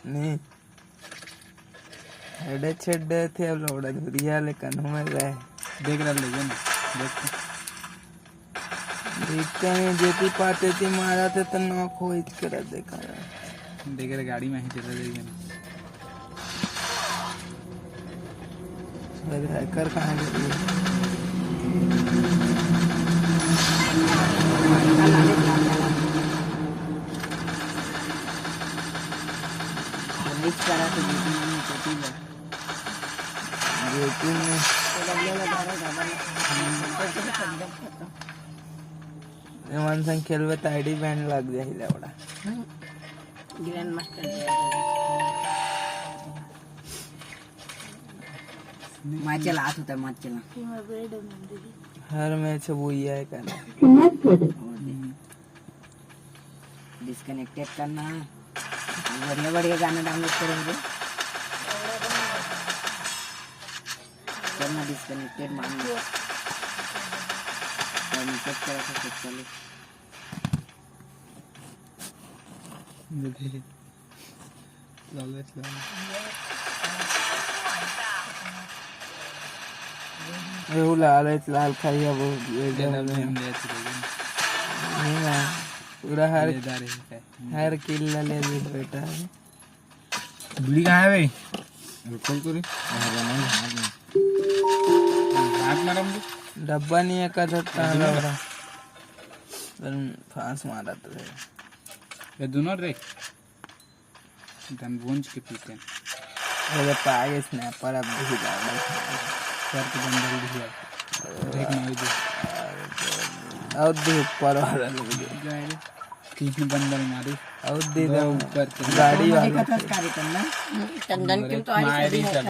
नहीं हेडे छेडे थे अब लोड़ा दुरिया लेकिन हमें रहे देख रहा लेकिन देखते हैं जेती पाते थी मारा थे तो नौ खोज कर देखा देख रहे गाड़ी में ही चला लेकिन हैकर कहाँ गई माणसांनी खेळवत आयडी बँड लाग जाईल एवढा ग्रैंड मास्टर माचेला हाथ होता है माचेला हर मैच वही है करना डिस्कनेक्टेड करना बढ़िया बढ़िया गाना डाउनलोड करेंगे करना डिस्कनेक्टेड मान लो चेक करा तो चेक कर लो वो लाल है लाल खाइया वो पूरा हर किल्ला ले ली बेटा बीड़ी कहाँ है भाई खोल तो रे हाथ मारा मुझे डब्बा नहीं है का था लौड़ा फांस मारा तो ये दोनों रे गन बोंच के पीते हैं मेरे पागे स्नैपर अब भी जाओ सर के बंदर दिया देख नहीं दे और दे ऊपर वाला लोग किसने बंदर मारे और दे ऊपर गाड़ी वाला चंदन की तो